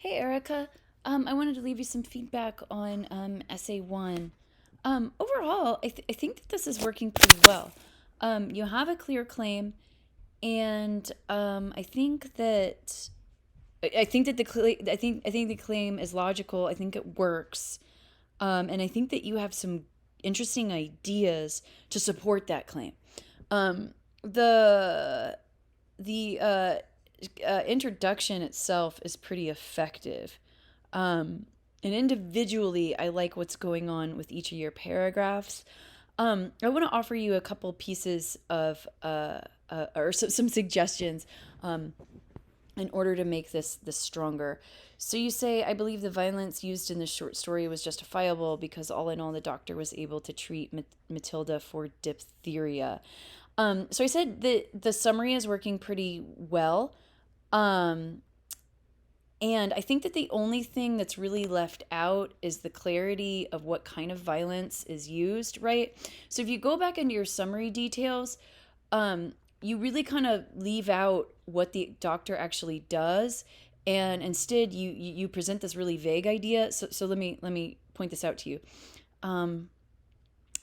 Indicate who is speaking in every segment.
Speaker 1: Hey, Erica. I wanted to leave you some feedback on Essay 1. Overall, I think that this is working pretty well. You have a clear claim, and I think that I think the claim is logical. I think it works, and I think that you have some interesting ideas to support that claim. Um, the the introduction itself is pretty effective. And individually, I like what's going on with each of your paragraphs. I want to offer you a couple pieces of or some suggestions um, in order to make this stronger. So you say, I believe the violence used in this short story was justifiable because all in all, the doctor was able to treat Matilda for diphtheria. So I said that the summary is working pretty well. Um, and I think that the only thing that's really left out is the clarity of what kind of violence is used, right? So if you go back into your summary details, you really kind of leave out what the doctor actually does, and instead you present this really vague idea. So let me point this out to you. Um,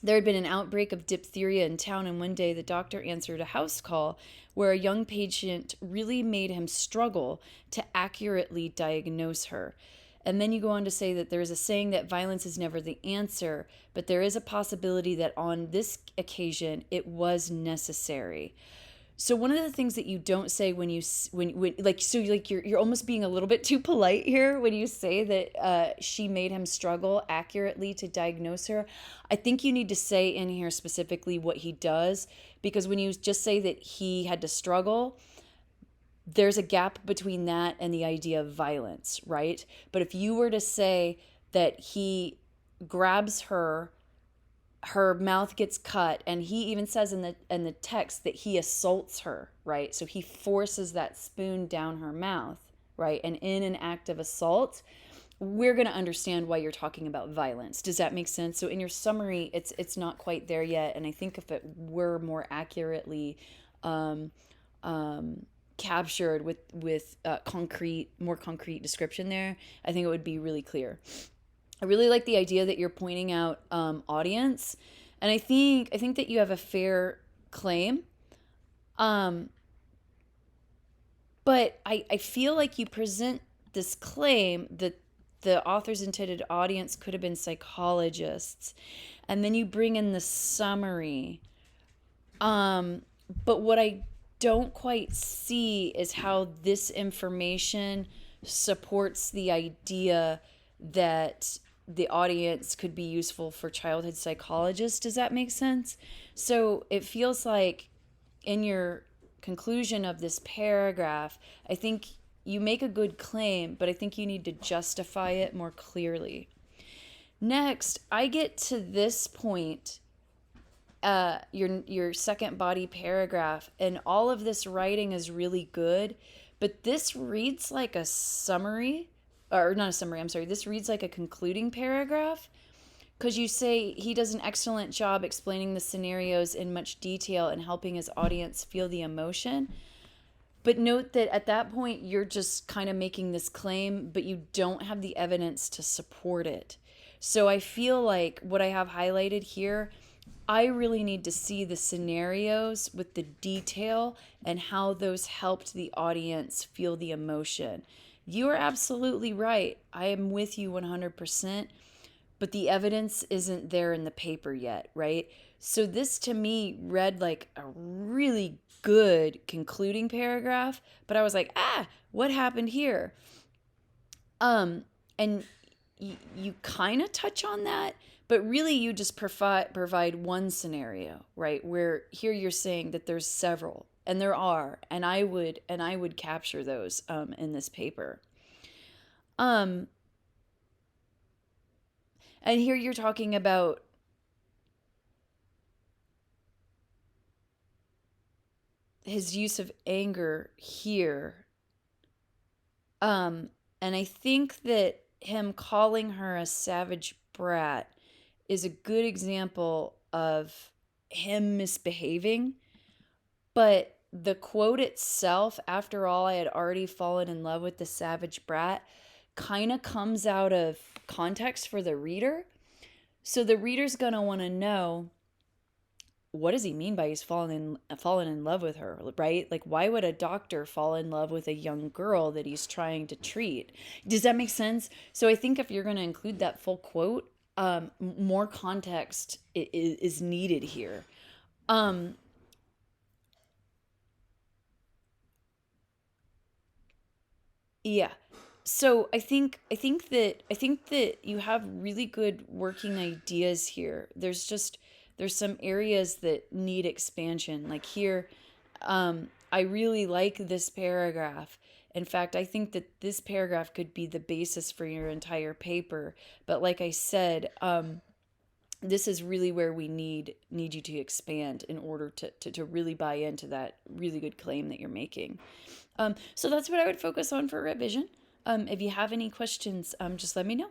Speaker 1: there had been an outbreak of diphtheria in town, and one day the doctor answered a house call where a young patient really made him struggle to accurately diagnose her. And then you go on to say that there is a saying that violence is never the answer, but there is a possibility that on this occasion it was necessary. So one of the things that you don't say when you when like so like you're almost being a little bit too polite here when you say that she made him struggle accurately to diagnose her. I think you need to say in here specifically what he does, because when you just say that he had to struggle, there's a gap between that and the idea of violence, right? But if you were to say that he grabs her mouth gets cut, and he even says in the text that he assaults her, right? So he forces that spoon down her mouth, right? And in an act of assault, we're going to understand why you're talking about violence. Does that make sense? So in your summary, it's not quite there yet, and I think if it were more accurately um, captured with more concrete description there, I think it would be really clear. I really like the idea that you're pointing out audience, and I think that you have a fair claim. Um, but I feel like you present this claim that the author's intended audience could have been psychologists, and then you bring in the summary. Um, but what I don't quite see is how this information supports the idea that the audience could be useful for childhood psychologists. Does that make sense? So it feels like in your conclusion of this paragraph, I think you make a good claim, but I think you need to justify it more clearly. Next, I get to this point, your second body paragraph, and all of this writing is really good, but this reads like a summary, or not a summary, I'm sorry, this reads like a concluding paragraph, because you say he does an excellent job explaining the scenarios in much detail and helping his audience feel the emotion. But note that at that point, you're just kind of making this claim, but you don't have the evidence to support it. So I feel like what I have highlighted here, I really need to see the scenarios with the detail and how those helped the audience feel the emotion. You are absolutely right. I am with you 100%, but the evidence isn't there in the paper yet, right? So this to me read like a really good concluding paragraph, but I was like, what happened here? And you kind of touch on that, but really you just provide one scenario, right? Where here you're saying that there's several, and there are, and I would capture those in this paper. Um, and here you're talking about his use of anger here. Um, and I think that him calling her a savage brat is a good example of him misbehaving. But the quote itself, after all, I had already fallen in love with the savage brat, kind of comes out of context for the reader. So the reader's going to want to know, what does he mean by he's fallen in love with her, right? Like, why would a doctor fall in love with a young girl that he's trying to treat? Does that make sense? So I think if you're going to include that full quote, more context is needed here. Um, yeah. So I think that you have really good working ideas here. There's some areas that need expansion. Like here, I really like this paragraph. In fact, I think that this paragraph could be the basis for your entire paper. But like I said, this is really where we need you to expand in order to really buy into that really good claim that you're making. So that's what I would focus on for revision. If you have any questions, just let me know.